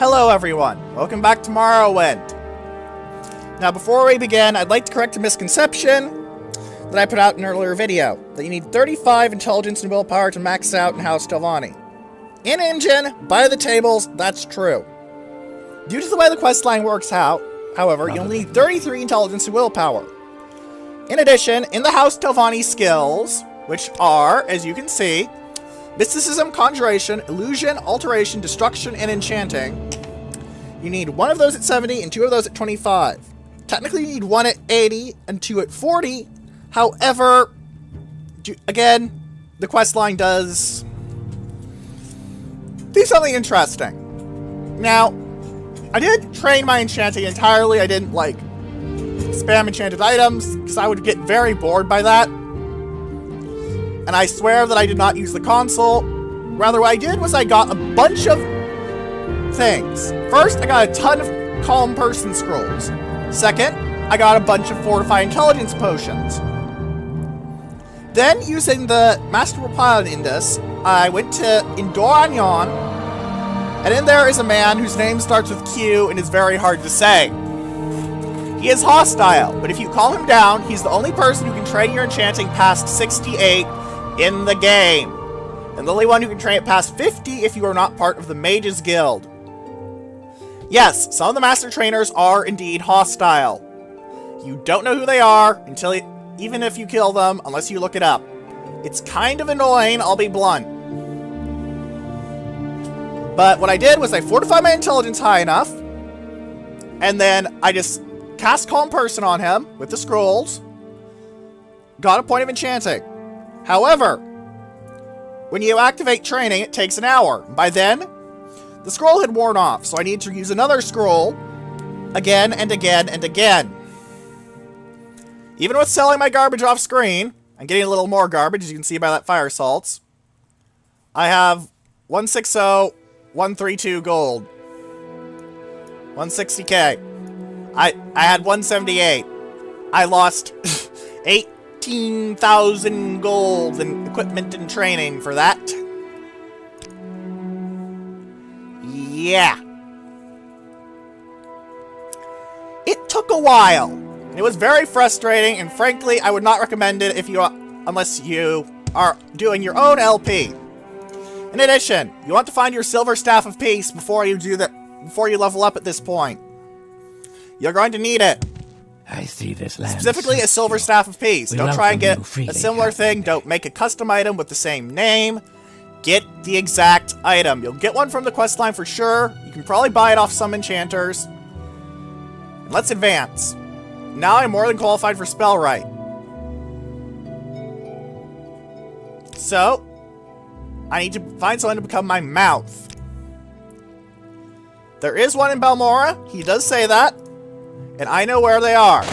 Hello everyone, welcome back to Morrowind. Now before we begin, I'd like to correct a misconception that I put out in an earlier video, that you need 35 intelligence and willpower to max out in House Telvanni. In-engine, by the tables, that's true. Due to the way the questline works out, however, you'll need 33 intelligence and willpower. In addition, in the House Telvanni skills, which are, as you can see, Mysticism, Conjuration, Illusion, Alteration, Destruction, and Enchanting. You need one of those at 70 and two of those at 25. Technically, you need one at 80 and two at 40. However, again, the questline does do something interesting. Now, I did train my enchanting entirely. I didn't, like, spam enchanted items, because I would get very bored by that. And I swear that I did not use the console. Rather, what I did was I got a bunch of things. First, I got a ton of Calm Person Scrolls. Second, I got a bunch of Fortify Intelligence Potions. Then, using the Master Pilot Indus, I went to Indoranion, and in there is a man whose name starts with Q and is very hard to say. He is hostile, but if you calm him down, he's the only person who can train your enchanting past 68 in the game. And the only one who can train it past 50 if you are not part of the Mages Guild. Yes, some of the Master Trainers are indeed hostile. You don't know who they are until even if you kill them, unless you look it up. It's kind of annoying, I'll be blunt. But what I did was I fortified my intelligence high enough, and then I just cast Calm Person on him with the scrolls, got a point of enchanting. However, when you activate training, it takes an hour. By then, the scroll had worn off, so I need to use another scroll again and again and again. Even with selling my garbage off screen, I'm getting a little more garbage, as you can see by that fire salts. I have 160, 132 gold. 160k. I had 178. I lost 18,000 gold in equipment and training for that. Yeah. It took a while. And it was very frustrating, and frankly, I would not recommend it unless you are doing your own LP. In addition, you want to find your Silver Staff of Peace before you level up at this point. You're going to need it. I see this land. Specifically a Silver Staff of Peace. Don't try and get a similar thing. Don't make a custom item with the same name. Get the exact item. You'll get one from the questline for sure. You can probably buy it off some enchanters. Let's advance. Now I'm more than qualified for Spellwright. So, I need to find someone to become my mouth. There is one in Balmora. He does say that. And I know where they are.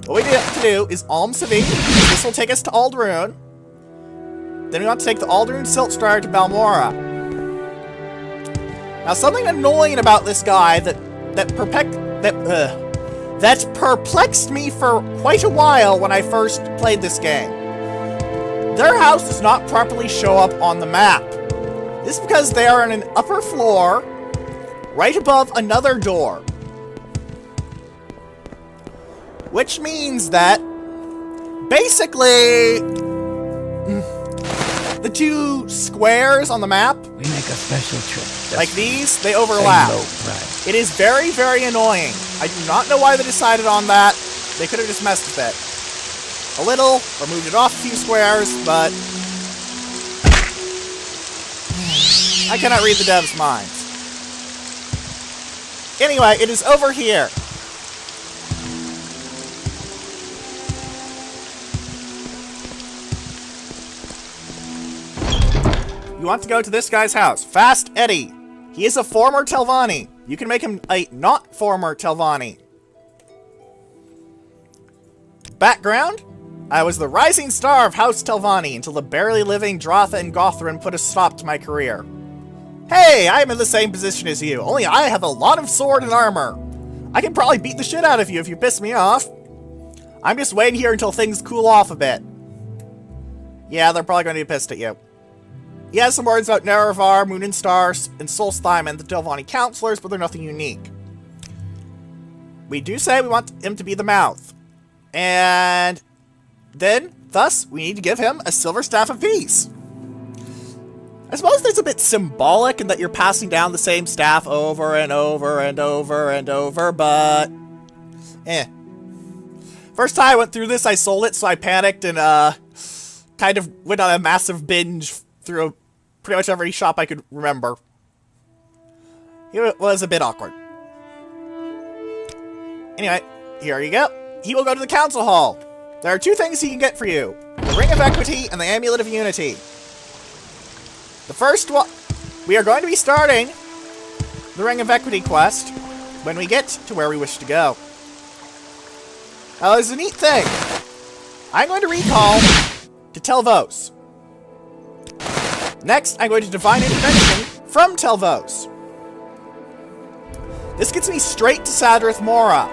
What we have to do is Alm Civic. This will take us to Aldrune. Then we want to take the Aldrune Siltstrider to Balmora. Now, something annoying about this guy that perplexed me for quite a while when I first played this game. Their house does not properly show up on the map. This is because they are in an upper floor, right above another door. Which means that, basically, the two squares on the map, we make a special trip. like these, they overlap. It is very, very annoying. I do not know why they decided on that. They could have just messed with it a little, or moved it off a few squares, but I cannot read the devs' minds. Anyway, it is over here. You want to go to this guy's house. Fast Eddie. He is a former Telvanni. You can make him a not former Telvanni. Background? I was the rising star of House Telvanni until the barely living Dratha and Gothrin put a stop to my career. Hey, I am in the same position as you, only I have a lot of sword and armor. I can probably beat the shit out of you if you piss me off. I'm just waiting here until things cool off a bit. Yeah, they're probably going to be pissed at you. He has some words about Nerevar, Moon and Stars, and Solstheim and the Delvani counselors, but they're nothing unique. We do say we want him to be the mouth. And then, thus, we need to give him a silver staff of peace. I suppose that's a bit symbolic in that you're passing down the same staff over and over and over and over, but... First time I went through this, I sold it, so I panicked and, kind of went on a massive binge through pretty much every shop I could remember. It was a bit awkward. Anyway, here you go. He will go to the council hall. There are 2 things he can get for you. The Ring of Equity and the Amulet of Unity. The first one... We are going to be starting the Ring of Equity quest when we get to where we wish to go. Now, there's a neat thing. I'm going to recall to Telvos. Next, I'm going to Divine Intervention from Telvos. This gets me straight to Sadrith Mora.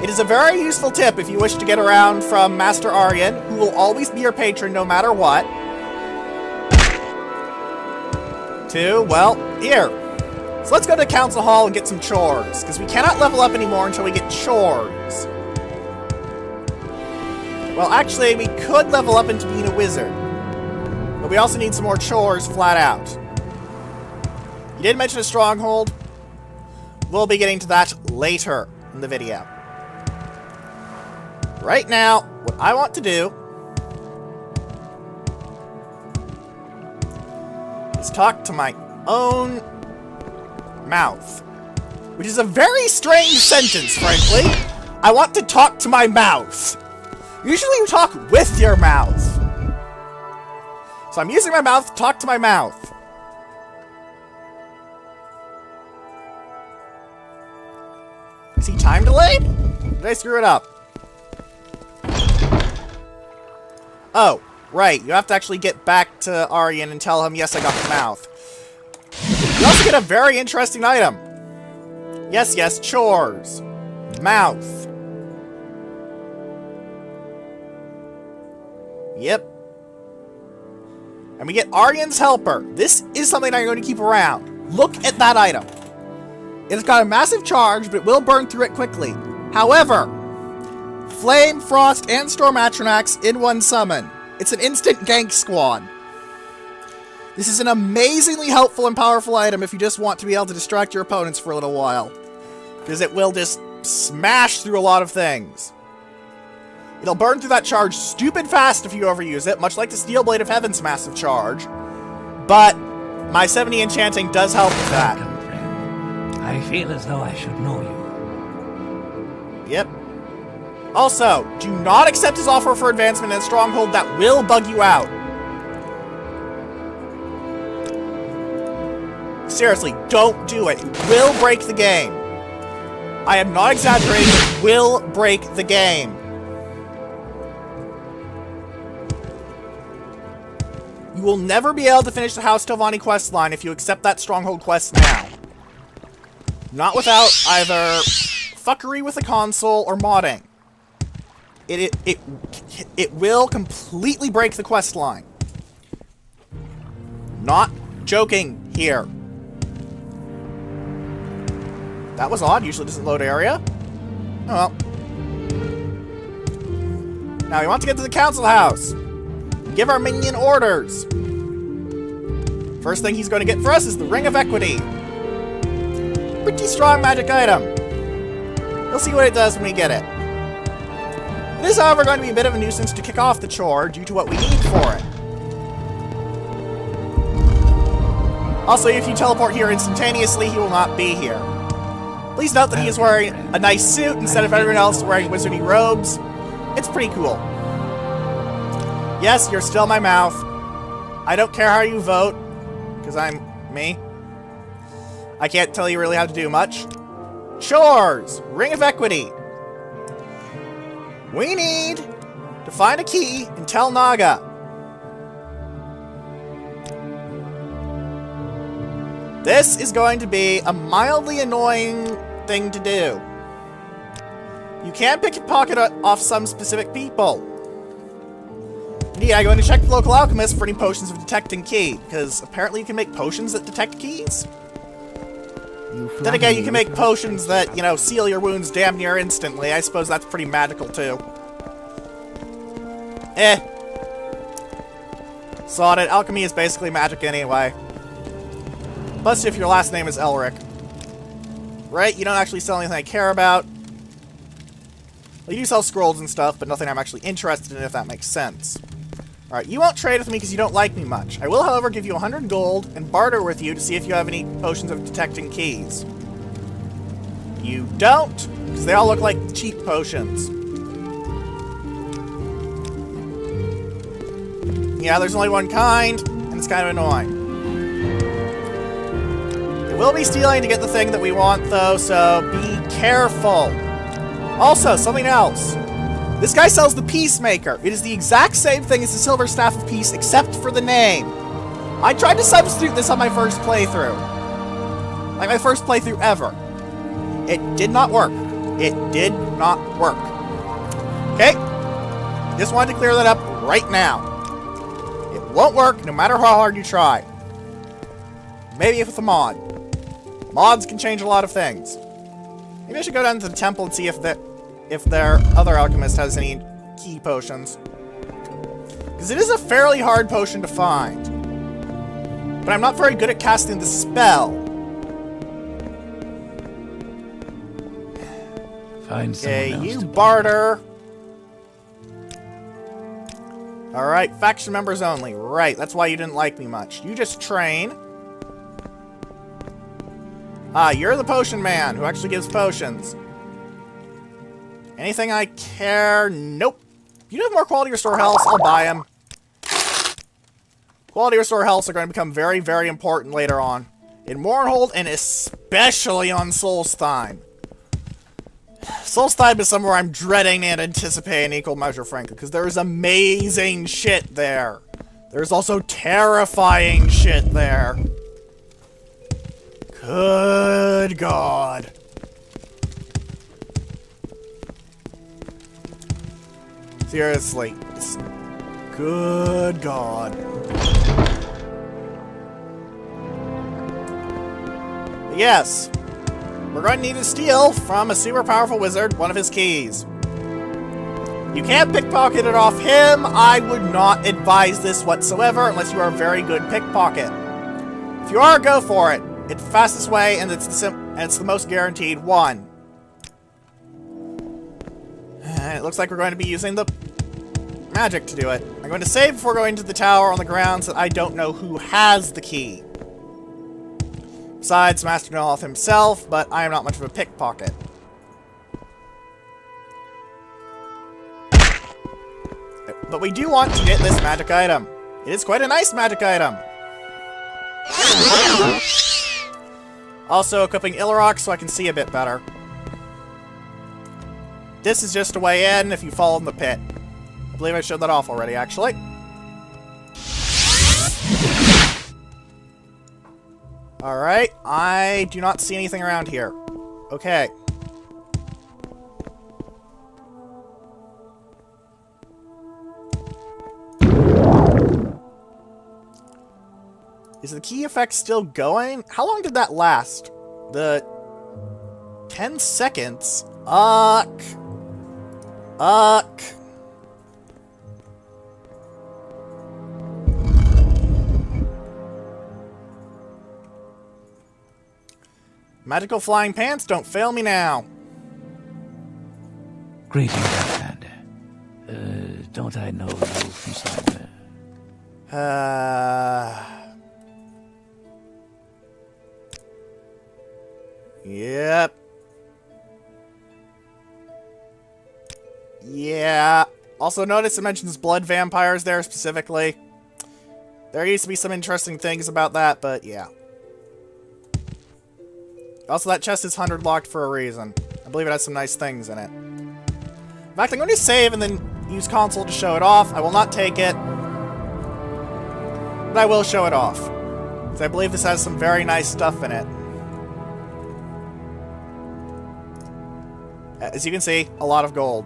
It is a very useful tip if you wish to get around from Master Aryan, who will always be your patron no matter what, to, well, here. So let's go to Council Hall and get some chores, because we cannot level up anymore until we get chores. Well, actually, we could level up into being a wizard. But we also need some more chores flat out. You did mention a stronghold. We'll be getting to that later in the video. Right now, what I want to do is talk to my own mouth. Which is a very strange sentence, frankly. I want to talk to my mouth. Usually you talk with your mouth. So I'm using my mouth to talk to my mouth. Is he time delayed? Did I screw it up? Oh, right. You have to actually get back to Aryan and tell him, yes, I got the mouth. You also get a very interesting item. Yes, yes, chores. Mouth. Yep. And we get Aryan's Helper. This is something I'm going to keep around. Look at that item. It's got a massive charge, but it will burn through it quickly. However, Flame, Frost, and Storm Atronax in one summon. It's an instant gank squad. This is an amazingly helpful and powerful item if you just want to be able to distract your opponents for a little while. Because it will just smash through a lot of things. It'll burn through that charge stupid fast if you overuse it, much like the Steel Blade of Heaven's massive charge. But my 70 enchanting does help with that. Welcome, friend. I feel as though I should know you. Yep. Also, do not accept his offer for advancement in a stronghold that will bug you out. Seriously, don't do it. It will break the game. I am not exaggerating. It will break the game. You will never be able to finish the House Telvanni quest line if you accept that stronghold quest now. Not without either fuckery with the console or modding. It will completely break the quest line. Not joking here. That was odd. Usually it doesn't load area. Oh well. Now we want to get to the council house. Give our minion orders. First thing he's going to get for us is the Ring of Equity. Pretty strong magic item. We'll see what it does when we get it. It is, however, going to be a bit of a nuisance to kick off the chore due to what we need for it. Also, if you teleport here instantaneously, he will not be here. Please note that he is wearing a nice suit instead of everyone else wearing wizardy robes. It's pretty cool. Yes, you're still my mouth. I don't care how you vote, because I'm me. I can't tell you really how to do much. Chores! Ring of Equity. We need to find a key in Tel Naga. This is going to be a mildly annoying thing to do. You can pick a pocket off some specific people. And Yeah, I'm going to check the local alchemist for any potions of detecting key, because apparently you can make potions that detect keys. Then again, you can make potions that, you know, seal your wounds damn near instantly. I suppose that's pretty magical, too. Sod it. Alchemy is basically magic anyway. Plus, if your last name is Elric. Right? You don't actually sell anything I care about. Well, you do sell scrolls and stuff, but nothing I'm actually interested in, if that makes sense. Alright, you won't trade with me because you don't like me much. I will, however, give you 100 gold and barter with you to see if you have any potions of detecting keys. You don't, because they all look like cheap potions. Yeah, there's only one kind, and it's kind of annoying. They will be stealing to get the thing that we want, though, so be careful. Also, something else. This guy sells the Peacemaker. It is the exact same thing as the Silver Staff of Peace, except for the name. I tried to substitute this on my first playthrough. Like, my first playthrough ever. It did not work. It did not work. Okay? Just wanted to clear that up right now. It won't work no matter how hard you try. Maybe with a mod. Mods can change a lot of things. Maybe I should go down to the temple and see if their other alchemist has any key potions. Because it is a fairly hard potion to find. But I'm not very good at casting the spell. Find someone else you to barter. Alright, faction members only. Right, that's why you didn't like me much. You just train. Ah, you're the potion man who actually gives potions. Anything I care? Nope. You have more quality restore health, I'll buy them. Quality restore health are going to become very, very important later on. In Morrowind, and especially on Solstheim. Solstheim is somewhere I'm dreading and anticipating in equal measure, frankly, because there's amazing shit there. There's also terrifying shit there. Good God. Seriously. Good God. Yes. We're going to need to steal from a super powerful wizard one of his keys. You can't pickpocket it off him. I would not advise this whatsoever unless you are a very good pickpocket. If you are, go for it. It's the fastest way, and it's the most guaranteed one. And it looks like we're going to be using the magic to do it. I'm going to save before going to the tower on the grounds that I don't know who has the key. Besides Master Noloth himself, but I am not much of a pickpocket. But we do want to get this magic item. It is quite a nice magic item. Also equipping Ilrock so I can see a bit better. This is just a way in if you fall in the pit. I believe I showed that off already, actually. Alright, I do not see anything around here. Okay. Is the key effect still going? How long did that last? The 10 seconds? Uck. Magical flying pants, don't fail me now. Greetings, Outlander. Don't I know you from somewhere? Yep. Yeah. Also notice it mentions blood vampires there specifically. There used to be some interesting things about that, but yeah. Also, that chest is 100 locked for a reason. I believe it has some nice things in it. In fact, I'm going to save and then use console to show it off. I will not take it. But I will show it off. Because I believe this has some very nice stuff in it. As you can see, a lot of gold.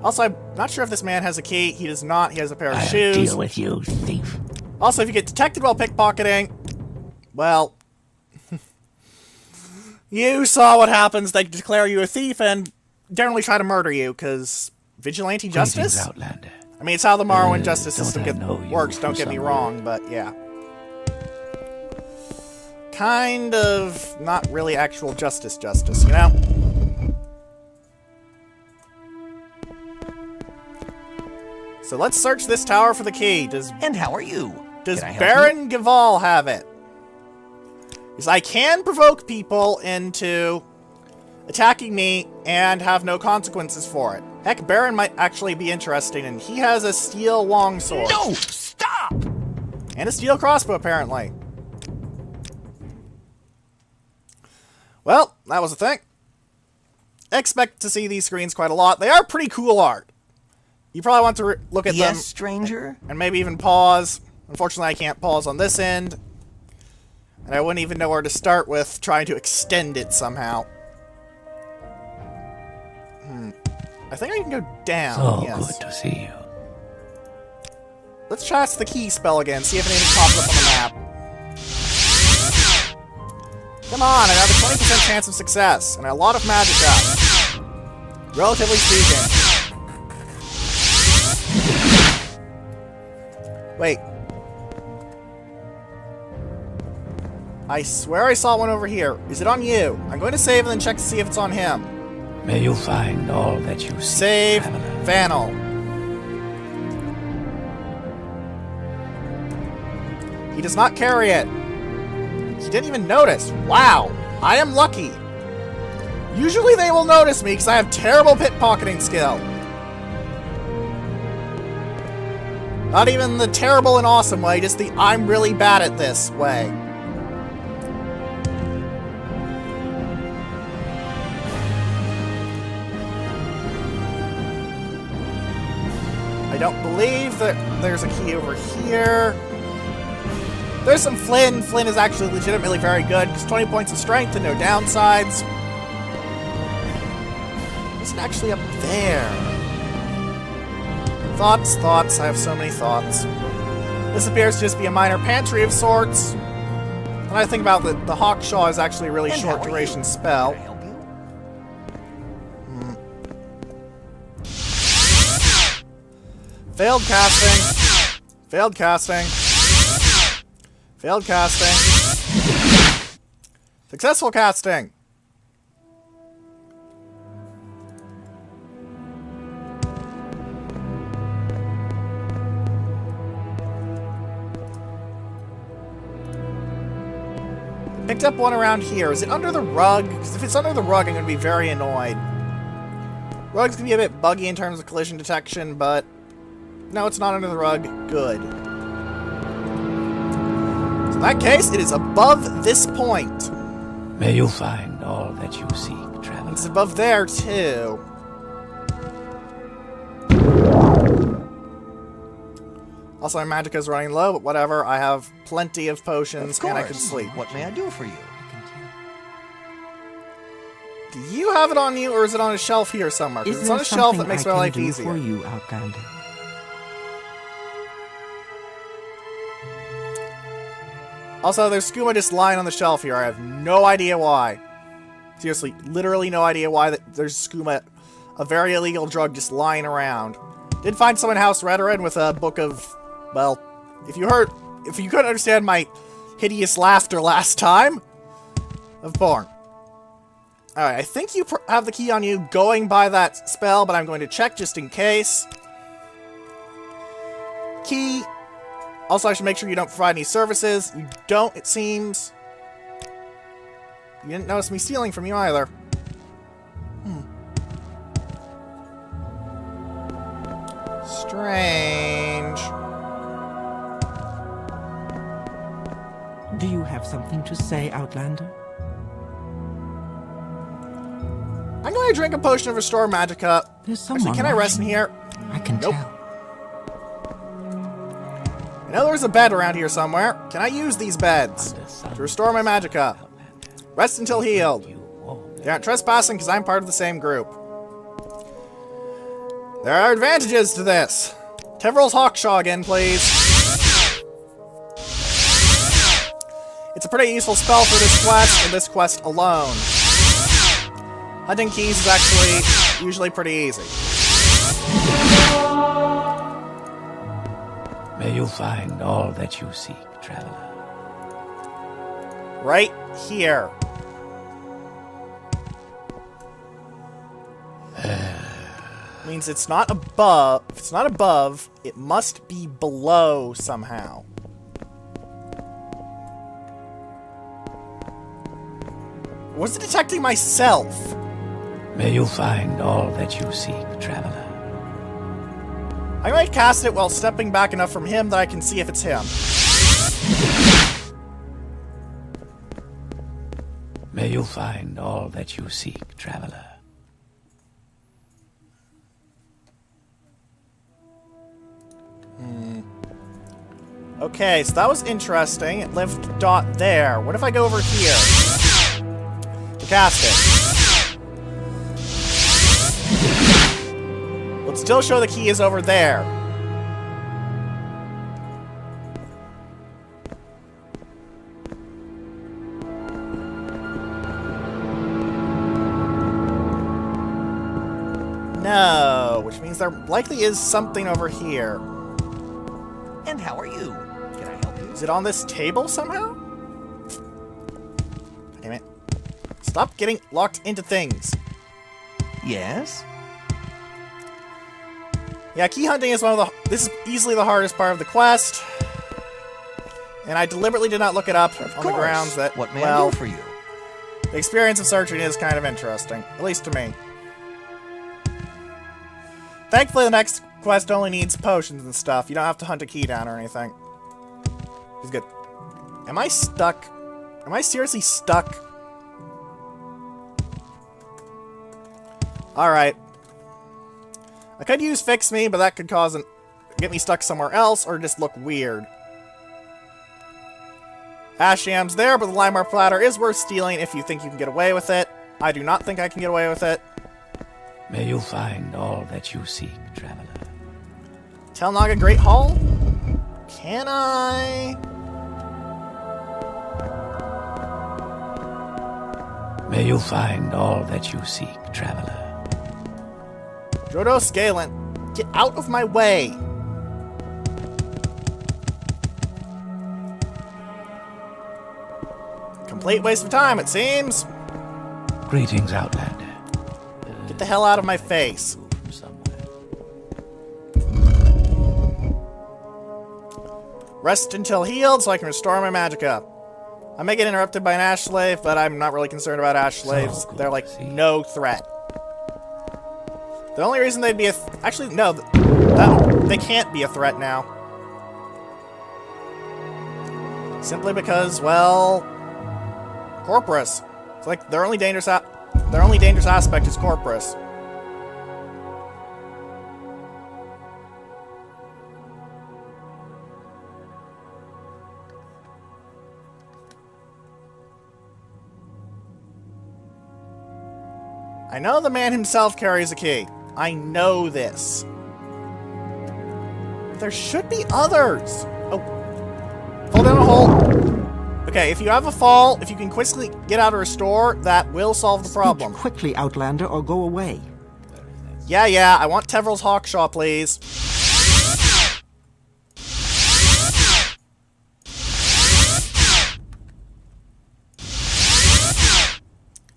Also, I'm not sure if this man has a key. He does not. He has a pair of I'll shoes. deal with you, thief. Also, if you get detected while pickpocketing, well, you saw what happens. They declare you a thief and generally try to murder you, because vigilante justice? Greetings, Outlander. I mean, it's how the Morrowind justice don't system I know you works, from don't get me somewhere? wrong, but yeah. Kind of not really actual justice, you know? So let's search this tower for the key. And how are you? Does Can I help Baron Gaval have it? Because I can provoke people into attacking me and have no consequences for it. Heck, Baron might actually be interesting, and he has a steel longsword. No! Stop! And a steel crossbow, apparently. Well, that was a thing. Expect to see these screens quite a lot. They are pretty cool art. You probably want to look at them. Yes, stranger? And maybe even pause. Unfortunately, I can't pause on this end. And I wouldn't even know where to start with trying to extend it somehow. I think I can go down. So Yes. good to see you. Let's cast the key spell again, see if anything pops up on the map. Come on, I have a 20% chance of success, and a lot of magic up. Relatively speaking. Wait. I swear I saw one over here. Is it on you? I'm going to save and then check to see if it's on him. May you find all that you seek, Save traveler. Vanel. He does not carry it. He didn't even notice. Wow. I am lucky. Usually they will notice me because I have terrible pickpocketing skill. Not even the terrible and awesome way, just the I'm really bad at this way. I don't believe that there's a key over here. There's some Flynn. Flynn is actually legitimately very good, because 20 points of strength and no downsides. Isn't actually up there. Thoughts, thoughts. I have so many thoughts. This appears to just be a minor pantry of sorts. When I think about the Hawkshaw is actually a really And short how are duration you? spell. Can I help you? Failed casting. Failed casting. Failed casting. Successful casting. Picked up one around here. Is it under the rug? Because if it's under the rug, I'm going to be very annoyed. Rug's going to be a bit buggy in terms of collision detection, but no, it's not under the rug. Good. So in that case, it is above this point. May you find all that you seek, traveler. It's above there, too. Also, my magicka is running low, but whatever. I have plenty of potions, Of and I can course. sleep. What may I do for you? Do you have it on you, or is it on a shelf here somewhere? Because Is it's there on a shelf that something makes I my can life do easier. for you, Outlander? Also, there's skooma just lying on the shelf here. I have no idea why. Seriously, literally no idea why there's skooma, a very illegal drug, just lying around. Did find someone in House Redoran with a book of, well, if you couldn't understand my hideous laughter last time, of Born. Alright, I think you have the key on you going by that spell, but I'm going to check just in case. Key. Also, I should make sure you don't provide any services. You don't, it seems. You didn't notice me stealing from you either. Strange. Do you have something to say, Outlander? I'm going to drink a potion of Restore Magicka. There's someone Actually, can I rest in watching. here? I can Nope. tell. I know there's a bed around here somewhere. Can I use these beds Under sun, to restore my Magicka? Rest until healed. you warm. They aren't trespassing because I'm part of the same group. There are advantages to this. Tevral's Hawkshaw again, please. It's a pretty useful spell for this quest, and this quest alone. Hunting keys is actually usually pretty easy. May you find all that you seek, traveler. Right here. Means it's not above. If it's not above, it must be below somehow. Was it detecting myself? May you find all that you seek, traveler. I might cast it while stepping back enough from him that I can see if it's him. May you find all that you seek, traveler. Okay, so that was interesting. It left dot there. What if I go over here to cast it? It'll still show the key is over there. No, which means there likely is something over here. And how are you? Can I help you? Is it on this table somehow? Damn it. Stop getting locked into things. Yes? Yeah, key hunting is this is easily the hardest part of the quest. And I deliberately did not look it up on the grounds that, What may I well, do for you? the experience of searching is kind of interesting. At least to me. Thankfully, the next quest only needs potions and stuff. You don't have to hunt a key down or anything. It's good. Am I stuck? Am I seriously stuck? Alright. I could use Fix Me, but that could get me stuck somewhere else or just look weird. Ash Yam's there, but the Limar Platter is worth stealing if you think you can get away with it. I do not think I can get away with it. May you find all that you seek, traveler. Telnaga Great Hall? Can I? May you find all that you seek, traveler. Jodo Scalen, get out of my way! Complete waste of time, it seems. Greetings, Outlander. Get the hell out of my face. From somewhere. Rest until healed so I can restore my magicka. I may get interrupted by an Ash Slave, but I'm not really concerned about Ash Slaves. good They're like to see. no threat. The only reason they'd be actually, no. They can't be a threat now. Simply because, well... Corporus. It's like their only dangerous aspect is Corporus. I know the man himself carries a key. I know this. There should be others. Oh. Fall down a hole. Okay, if you have a fall, if you can quickly get out of restore, that will solve the problem. Speak quickly, Outlander, or go away. Yeah, I want Tevral's Hawkshaw, please.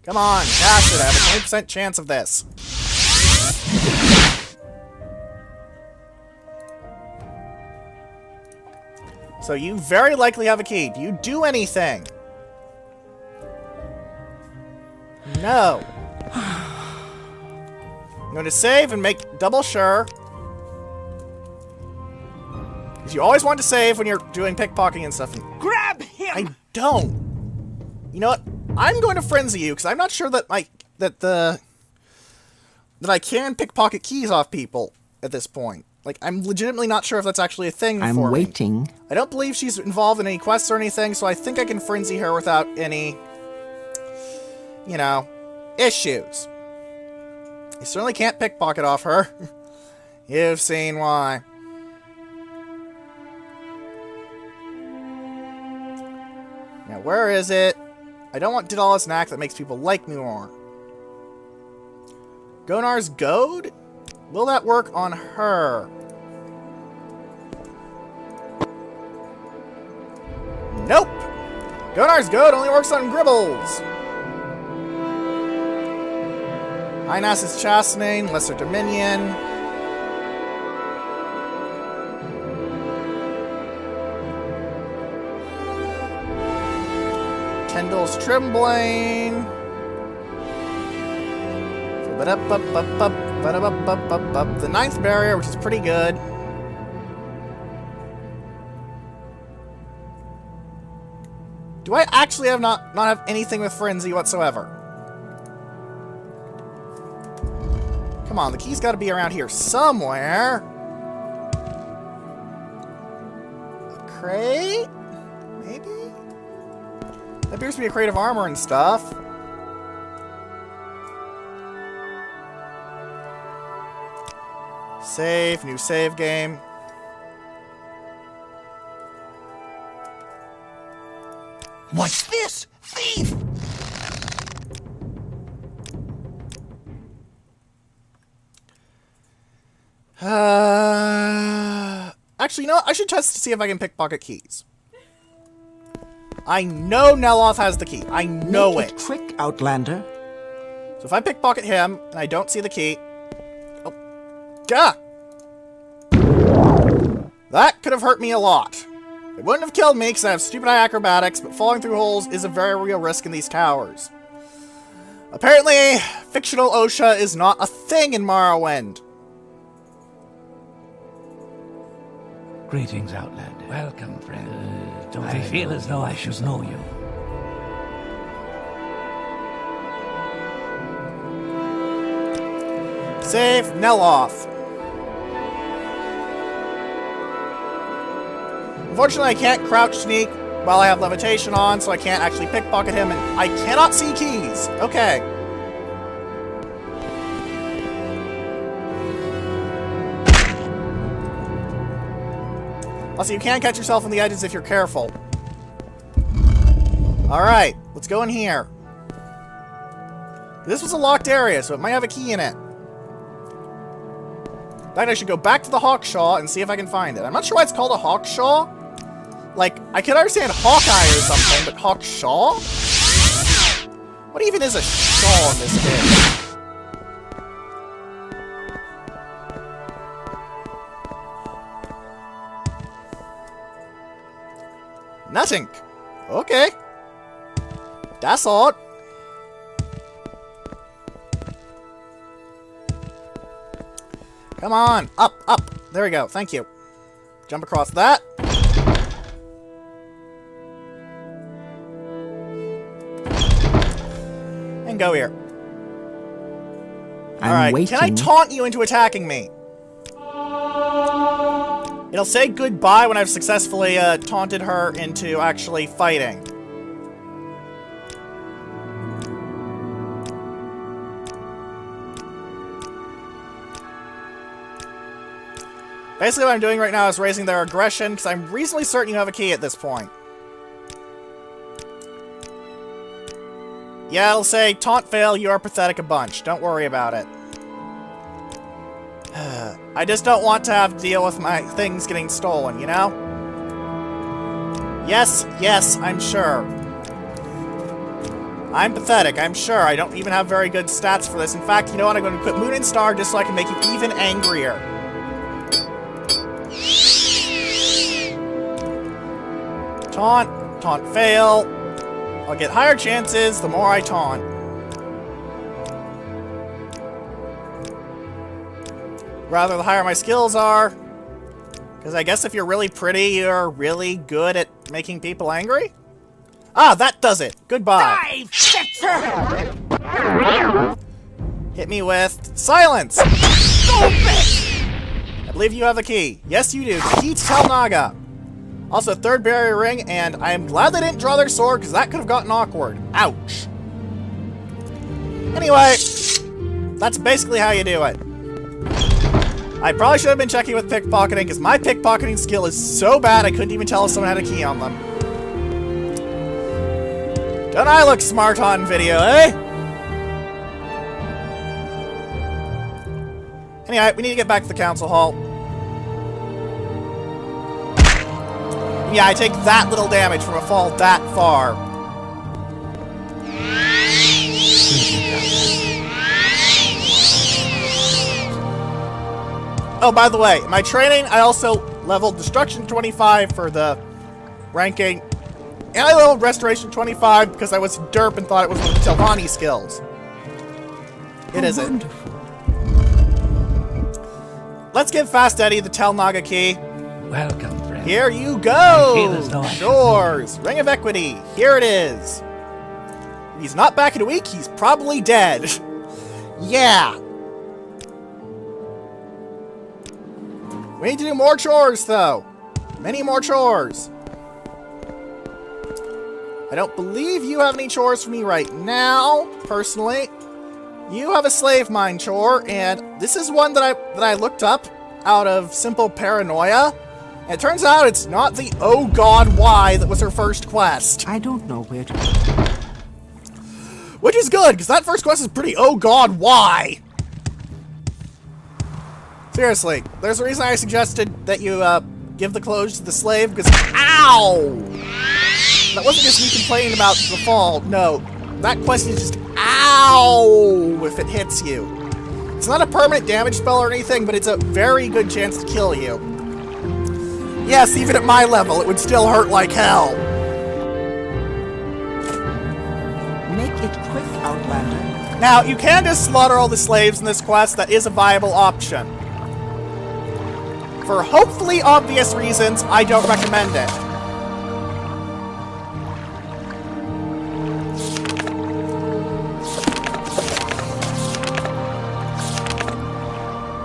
Come on, cast it. I have a 20% chance of this. So you very likely have a key. Do you do anything? No. I'm going to save and make double sure. Because you always want to save when you're doing pickpocketing and stuff. And Grab him! I don't. You know what? I'm going to frenzy you because I'm not sure that that I can pickpocket keys off people at this point. Like, I'm legitimately not sure if that's actually a thing for me. I'm waiting. I don't believe she's involved in any quests or anything, so I think I can frenzy her without any, you know, issues. I certainly can't pickpocket off her. You've seen why. Now, where is it? I don't want Daedalus knack that makes people like me more. Gonar's goad? Will that work on her? Nope! Gonar's goad only works on Gribbles! Highness's chastening, Lesser Dominion. Kendall's trembling. The ninth barrier, which is pretty good. Do I actually have not have anything with frenzy whatsoever? Come on, the key's got to be around here somewhere. A crate? Maybe? That appears to be a crate of armor and stuff. Save, new save game. What's this? Thief! Actually, you know what? I should test to see if I can pickpocket keys. I know Neloth has the key. I know Make it. Trick, Outlander. So if I pickpocket him and I don't see the key, oh, gah! That could have hurt me a lot. It wouldn't have killed me because I have stupid high acrobatics, but falling through holes is a very real risk in these towers. Apparently, fictional OSHA is not a thing in Morrowind. Greetings, Outlander. Welcome, friend. I feel as though I should know you. Save Neloth. Unfortunately, I can't crouch sneak while I have levitation on, so I can't actually pickpocket him, and I cannot see keys. Okay. Also, you can catch yourself on the edges if you're careful. Alright, let's go in here. This was a locked area, so it might have a key in it. In fact, I should go back to the Hawkshaw and see if I can find it. I'm not sure why it's called a Hawkshaw. Like, I could understand Hawkeye or something, but Hawkshaw? What even is a shaw in this game? Nothing. Okay. That's odd. Come on. Up, up. There we go. Thank you. Jump across that. And go here. Alright, can I taunt you into attacking me? It'll say goodbye when I've successfully taunted her into actually fighting. Basically what I'm doing right now is raising their aggression, because I'm reasonably certain you have a key at this point. Yeah, it'll say, taunt fail, you are pathetic a bunch. Don't worry about it. I just don't want to have to deal with my things getting stolen, you know? Yes, yes, I'm sure. I'm pathetic, I'm sure. I don't even have very good stats for this. In fact, you know what? I'm going to quit Moon and Star just so I can make you even angrier. Taunt. Taunt fail. I'll get higher chances the more I taunt. Rather, the higher my skills are. Because I guess if you're really pretty, you're really good at making people angry? Ah, that does it! Goodbye! Hit me with silence! I believe you have the key. Yes, you do. Key to Tel Naga. Also, third barrier ring, and I am glad they didn't draw their sword, because that could have gotten awkward. Ouch. Anyway, that's basically how you do it. I probably should have been checking with pickpocketing, because my pickpocketing skill is so bad I couldn't even tell if someone had a key on them. Don't I look smart on video, eh? Anyway, we need to get back to the council hall. Yeah, I take that little damage from a fall that far. Oh, by the way, my training, I also leveled Destruction 25 for the ranking. And I leveled Restoration 25 because I was derp and thought it was one of Telvanni skills. It isn't. Wonderful. Let's give Fast Eddie the Tel Naga key. Welcome, friend. Here you I go! feel as though I should Shores! Ring of Equity. Here it is. If he's not back in a week, he's probably dead. Yeah. We need to do more chores, though. Many more chores. I don't believe you have any chores for me right now, personally. You have a slave mine chore, and this is one that I looked up out of simple paranoia. And it turns out it's not the oh god why that was her first quest. I don't know where to... Which is good, because that first quest is pretty oh god why. Seriously, there's a reason I suggested that you give the clothes to the slave, because ow! That wasn't just me complaining about the fall, no. That quest is just ow if it hits you. It's not a permanent damage spell or anything, but it's a very good chance to kill you. Yes, even at my level, it would still hurt like hell. Make it quick, Outlander. Now, you can just slaughter all the slaves in this quest. That is a viable option. For hopefully obvious reasons, I don't recommend it.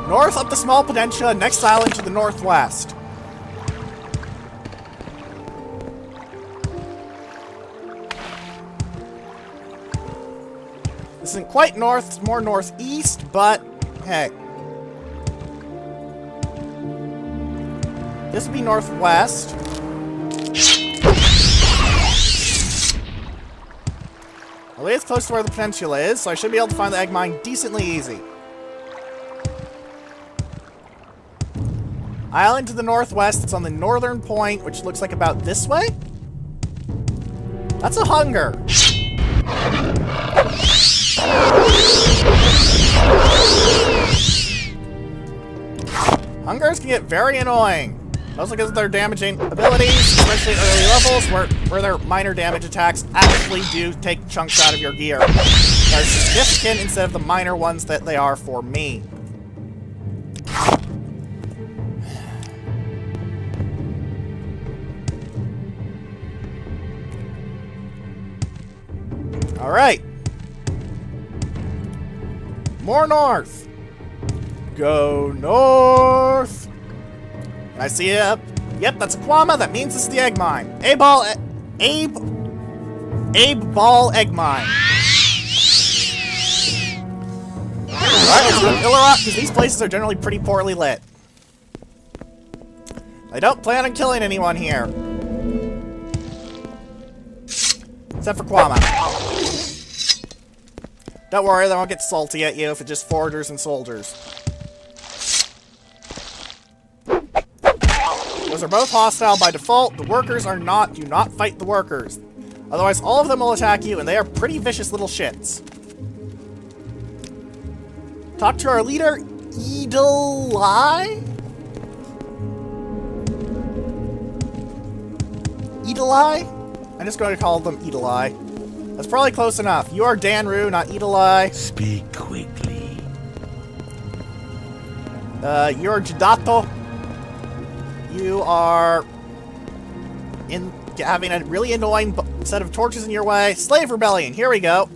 North up the Small Peninsula, next island to the northwest. This isn't quite north, it's more northeast, but hey. This would be northwest. Well, it's close to where the peninsula is, so I should be able to find the egg mine decently easy. Island to the northwest, it's on the northern point, which looks like about this way? That's a hunger. Hungers can get very annoying. Mostly because of their damaging abilities, especially at early levels, where their minor damage attacks actually do take chunks out of your gear. They're significant instead of the minor ones that they are for me. Alright. More north. Go north. I see it. Yep, that's a Kwama. That means this is the egg mine. Abe Ball egg mine. Alright, let's go to Illarok, because these places are generally pretty poorly lit. I don't plan on killing anyone here. Except for Kwama. Don't worry, they won't get salty at you if it's just foragers and soldiers. Those are both hostile by default. The workers are not. Do not fight the workers. Otherwise, all of them will attack you, and they are pretty vicious little shits. Talk to our leader, Edelai? Edelai? I'm just going to call them Edelai. That's probably close enough. You are Danru, not Edelai. Speak quickly. You're Jidato. You are having a really annoying set of torches in your way. Slave rebellion, here we go.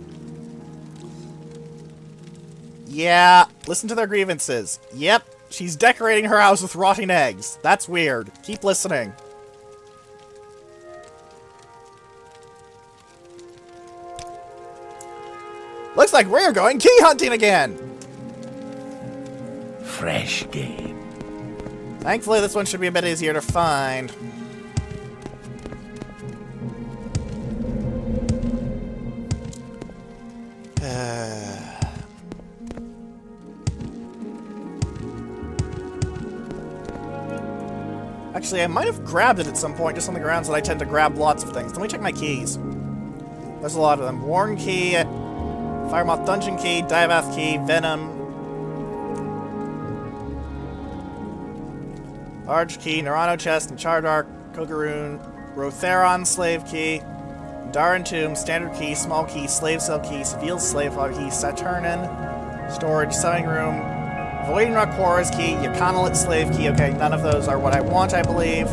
Yeah, listen to their grievances. Yep, she's decorating her house with rotting eggs. That's weird. Keep listening. Looks like we're going key hunting again. fresh game. Thankfully, this one should be a bit easier to find. Actually, I might have grabbed it at some point, just on the grounds that I tend to grab lots of things. Let me check my keys. There's a lot of them. Warren key, Firemoth Dungeon key, Diabath key, Venom, Large key, Nerano chest, and Chardark, Kogaroon, Rotheron slave key, Daran tomb, standard key, small key, slave cell key, Seville slave key, Saturnin, storage, sewing room, Voiding Rock Horrors key, Yakonalit slave key. Okay, none of those are what I want, I believe.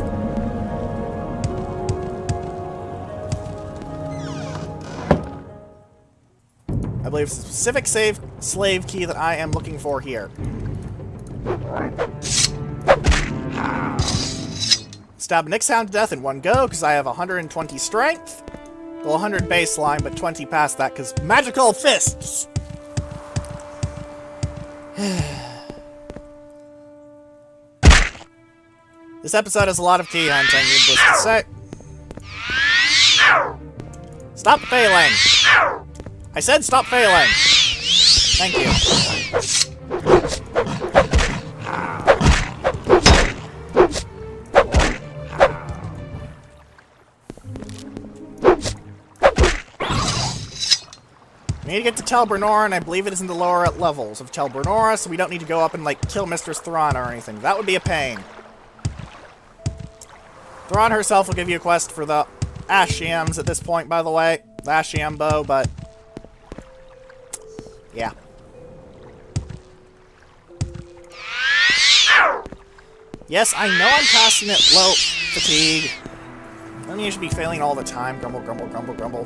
I believe it's a specific slave key that I am looking for here. Stab Nick Sound to death in one go, because I have 120 strength. Well, 100 baseline, but 20 past that, because magical fists! This episode has a lot of key hunting, needless to say. Stop failing! I said stop failing! Thank you. We need to get to Tel Bernora, and I believe it is in the lower levels of Tel Bernora, so we don't need to go up and, like, kill Mistress Thrawn or anything. That would be a pain. Thrawn herself will give you a quest for the Ashiams at this point, by the way. The Ashiam bow, but... yeah. Yes, I know I'm casting it low fatigue. I mean, you should be failing all the time. Grumble, grumble, grumble, grumble.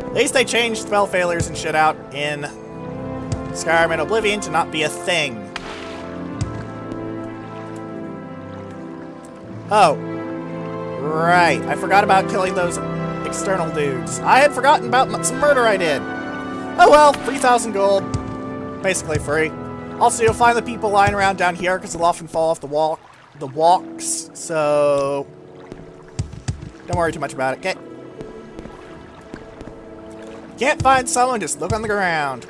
At least they changed spell failures and shit out in Skyrim and Oblivion to not be a thing. Oh. Right. I forgot about killing those external dudes. I had forgotten about some murder I did. Oh well, 3,000 gold. Basically free. Also, you'll find the people lying around down here because they'll often fall off the walks, so don't worry too much about it, okay? Can't find someone, just look on the ground.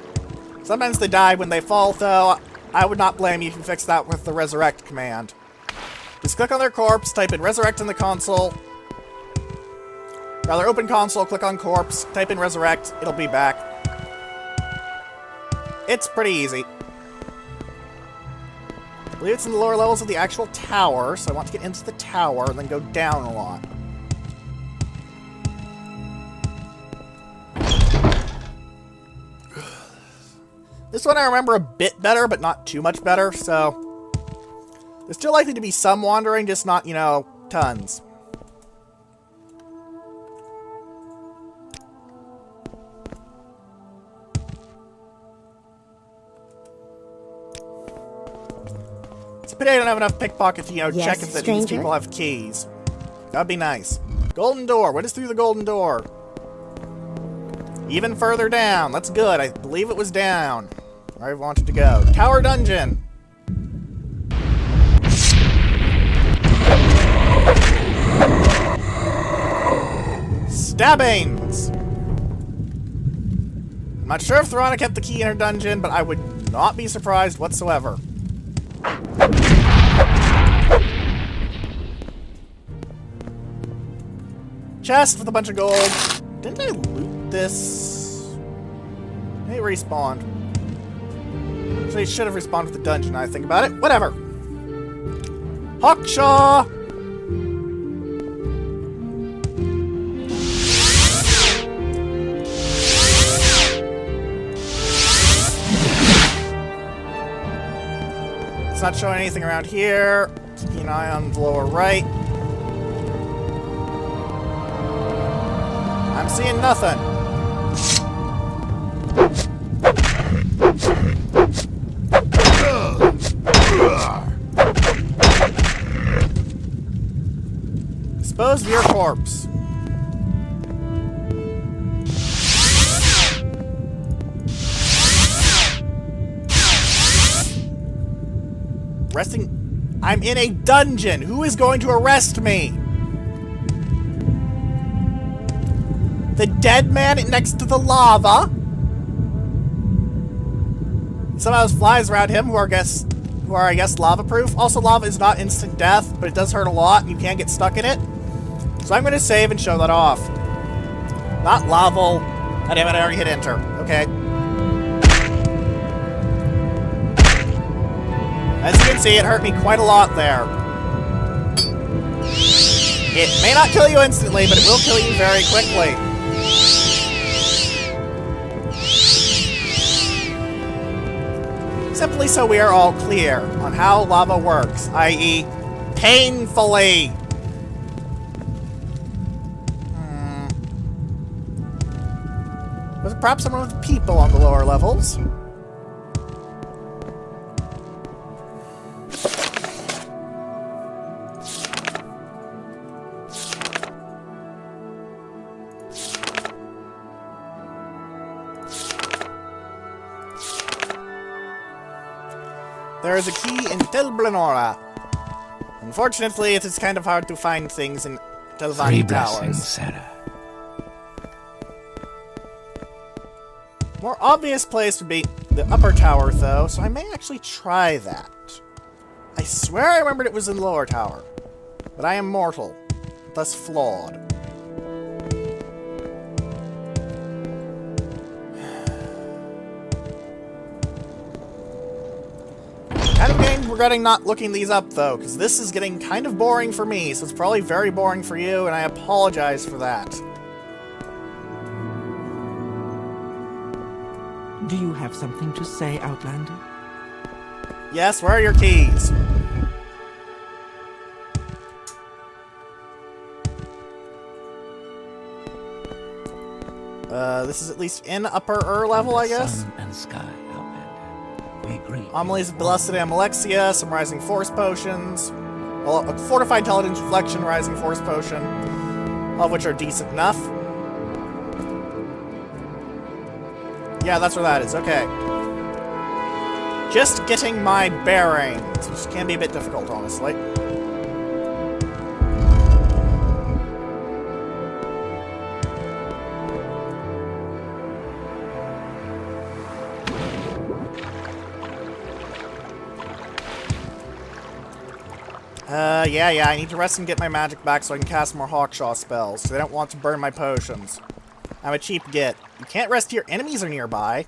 Sometimes they die when they fall, though. I would not blame you if you fix that with the resurrect command. Just click on their corpse, type in resurrect in the console. Rather, open console, click on corpse, type in resurrect, it'll be back. It's pretty easy. I believe it's in the lower levels of the actual tower, so I want to get into the tower and then go down a lot. This one I remember a bit better, but not too much better, so... there's still likely to be some wandering, just not, you know, tons. It's a pity I don't have enough pickpockets to, you know, Yes, check if these stranger? people have keys. That'd be nice. Golden door. What is through the golden door? Even further down. That's good. I believe it was down. Where I wanted to go. Tower dungeon. Stabbings! I'm not sure if Thorana kept the key in her dungeon, but I would not be surprised whatsoever. Chest with a bunch of gold. Didn't I loot this? It respawned. Actually, it should have respawned with the dungeon, now I think about it. Whatever. Hawkshaw! It's not showing anything around here. Keeping an eye on the lower right. I'm seeing nothing. Dispose of your corpse. Arresting... I'm in a dungeon! Who is going to arrest me? The dead man next to the lava? Somehow there's flies around him who are, I guess, lava-proof. Also, lava is not instant death, but it does hurt a lot, and you can get stuck in it. So I'm going to save and show that off. Not lava. Oh, damn it, I already hit enter. Okay. As you can see, it hurt me quite a lot there. It may not kill you instantly, but it will kill you very quickly. Simply so we are all clear on how lava works, i.e. painfully. Was it perhaps someone with people on the lower levels? There is a key in Tel Blenora. Unfortunately, it is kind of hard to find things in Telvanni 3 Towers. blessings, Sarah. More obvious place would be the upper tower, though, so I may actually try that. I swear I remembered it was in the lower tower. But I am mortal, thus flawed. Kind of getting regretting not looking these up, though, because this is getting kind of boring for me, so it's probably very boring for you, and I apologize for that. Do you have something to say, Outlander? Yes, where are your keys? This is at least in upper level, I guess? Sun and sky, Outlander. We greet Amelie's Blessed Amalexia, some Rising Force potions. Well, a Fortified Intelligence Reflection Rising Force potion. All of which are decent enough. Yeah, that's where that is. Okay. Just getting my bearings, which can be a bit difficult, honestly. Yeah, I need to rest and get my magic back so I can cast more Hawkshaw spells, because I don't want to burn my potions. I'm a cheap git. You can't rest here. Enemies are nearby.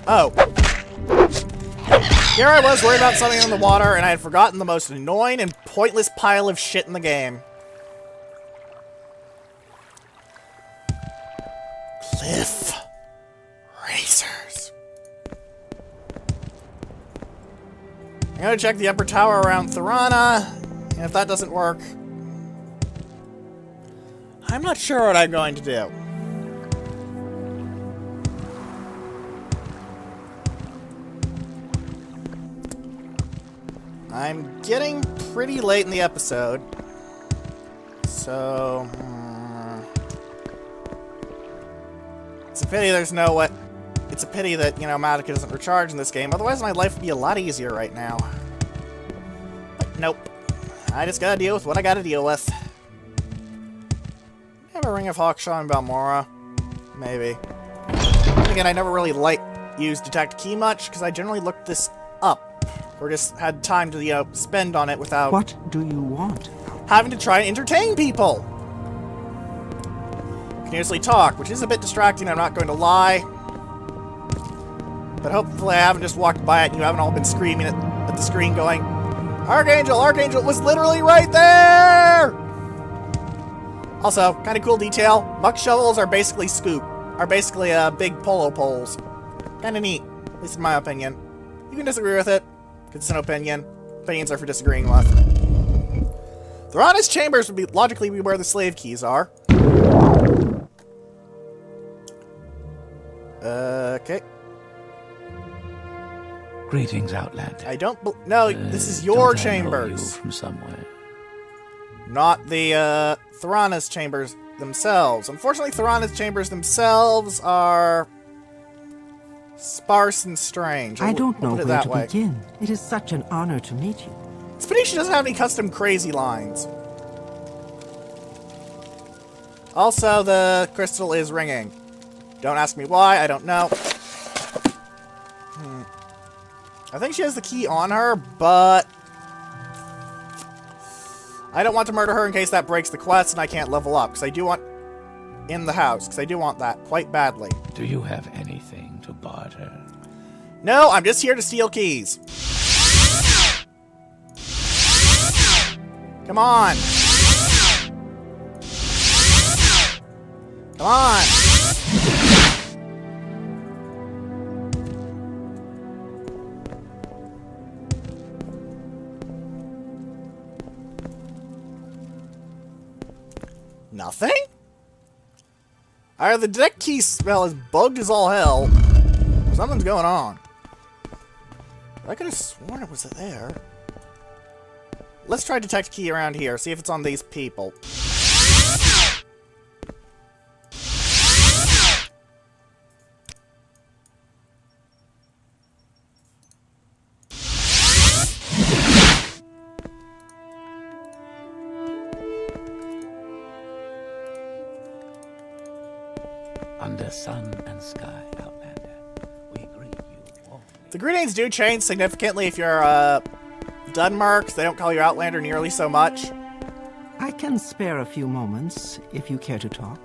Oh. Here I was worried about something in the water, and I had forgotten the most annoying and pointless pile of shit in the game. Cliff racers. I'm gonna check the upper tower around Thorana, and if that doesn't work, I'm not sure what I'm going to do. I'm getting pretty late in the episode, so it's a pity there's no what. It's a pity that, you know, Magica doesn't recharge in this game. Otherwise, my life would be a lot easier right now. But nope. I just gotta deal with what I gotta deal with. I have a Ring of Hawkshaw in Balmora. Maybe. And again, I never really used Detect Key much, because I generally looked this up. Or just had time to, you know, spend on it without... What do you want? Having to try and entertain people! Continuously talk, which is a bit distracting, I'm not going to lie. But hopefully I haven't just walked by it and you haven't all been screaming at the screen going, Archangel! Archangel was literally right there! Also, kind of cool detail, muck shovels are basically big polo poles. Kind of neat, at least in my opinion. You can disagree with it, because it's an opinion. Opinions are for disagreeing with. Thorana's chambers would logically be where the slave keys are. Okay. Greetings, Outlander. I don't no, this is your don't I know you chambers. from somewhere? Not the, Thorana's chambers themselves. Unfortunately, Thorana's chambers themselves are sparse and strange. I don't know put it where that to way. begin. It is such an honor to meet you. It's funny she doesn't have any custom crazy lines. Also, the crystal is ringing. Don't ask me why, I don't know. I think she has the key on her, but I don't want to murder her in case that breaks the quest and I can't level up, because I do want in the house, because I do want that quite badly. Do you have anything to barter? No, I'm just here to steal keys. Come on. Come on. Nothing? Either the deck key smell is bugged as all hell, or something's going on. I could have sworn it was there. Let's try detect key around here, see if it's on these people. Under sun and sky, Outlander, we greet you warmly. The greetings do change significantly if you're, Dunmark. They don't call you Outlander nearly so much. I can spare a few moments if you care to talk.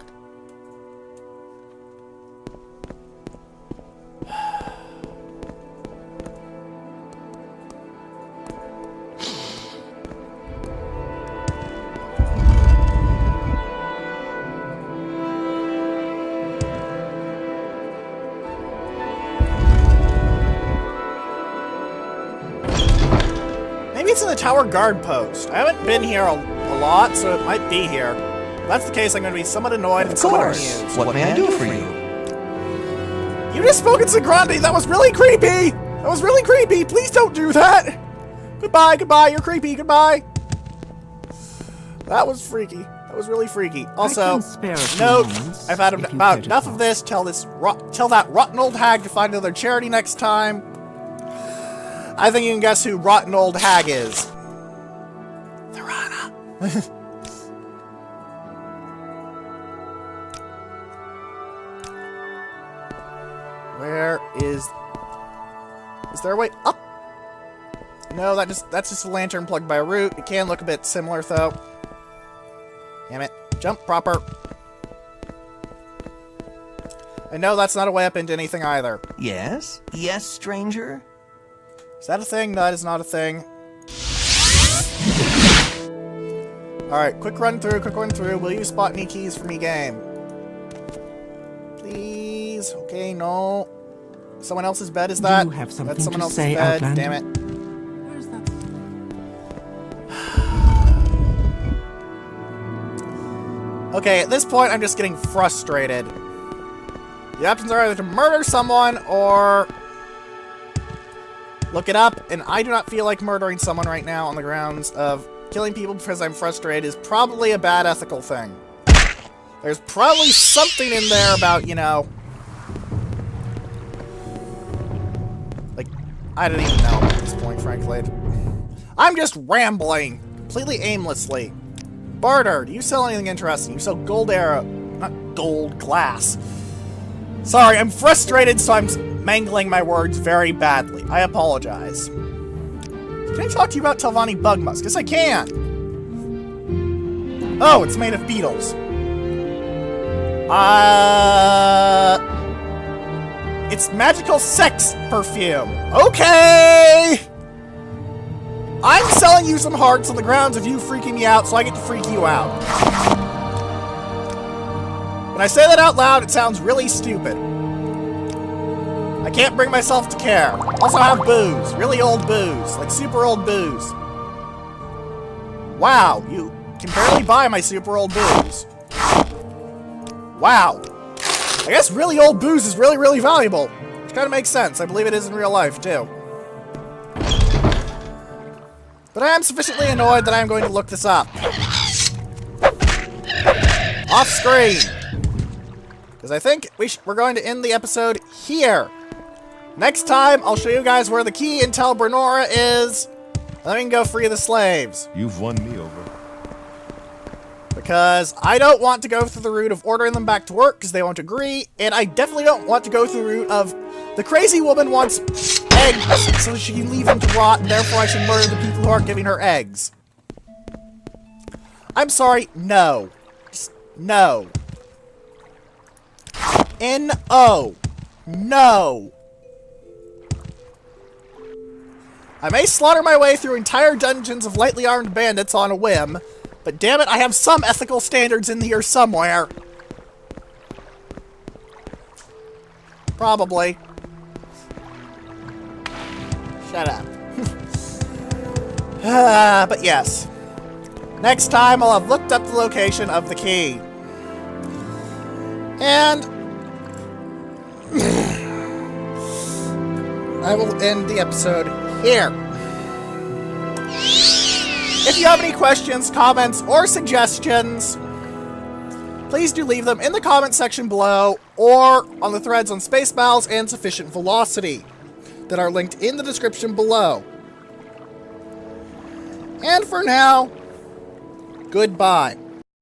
Maybe it's in the tower guard post. I haven't been here a lot, so it might be here. If that's the case, I'm going to be somewhat annoyed and Of somewhat course. amused. What may I do for you? You just spoke in Sigrandi! That was really creepy! That was really creepy! Please don't do that! Goodbye, goodbye, you're creepy, goodbye! That was freaky. That was really freaky. Also, can spare a few note, moments I've had if you about care to enough talk. of this. Tell that rotten old hag to find another charity next time. I think you can guess who rotten old hag is. Thorana. Where is there a way up? No, that's just a lantern plugged by a root. It can look a bit similar though. Damn it. Jump proper. And no, that's not a way up into anything either. Yes? Yes, stranger? Is that a thing? No, that is not a thing. Alright, quick run through. Will you spot any keys for me, game? Please. Okay, no. Someone else's bed, is that? you have something That's someone to else's say, bed. Outlander? Damn it. Where's that? Okay, at this point, I'm just getting frustrated. The options are either to murder someone or look it up, and I do not feel like murdering someone right now on the grounds of killing people because I'm frustrated is probably a bad ethical thing. There's probably something in there about, you know, like, I don't even know at this point, frankly. I'm just rambling, completely aimlessly. Barter, do you sell anything interesting? You sell gold arrow, not gold, glass. Sorry, I'm frustrated, so I'm mangling my words very badly. I apologize. Can I talk to you about Telvanni Bugmusk? Yes, I can. Oh, it's made of beetles. It's magical sex perfume. Okay! I'm selling you some hearts on the grounds of you freaking me out, so I get to freak you out. When I say that out loud, it sounds really stupid. I can't bring myself to care. Also, I have booze. Really old booze. Like super old booze. Wow, you can barely buy my super old booze. Wow. I guess really old booze is really, really valuable. Which kind of makes sense. I believe it is in real life, too. But I am sufficiently annoyed that I am going to look this up. off screen. Because I think we're going to end the episode here. Next time, I'll show you guys where the key in Tel Brenora is. And then we can go free the slaves. You've won me over. Because I don't want to go through the route of ordering them back to work because they won't agree. And I definitely don't want to go through the route of the crazy woman wants eggs so that she can leave them to rot, and therefore I should murder the people who aren't giving her eggs. I'm sorry, no. Just no. N-O. No. I may slaughter my way through entire dungeons of lightly armed bandits on a whim, but damn it, I have some ethical standards in here somewhere. Probably. Shut up. But yes. Next time, I'll have looked up the location of the key. And I will end the episode here. If you have any questions, comments, or suggestions, please do leave them in the comment section below or on the threads on Space Battles and Sufficient Velocity that are linked in the description below. And for now, goodbye.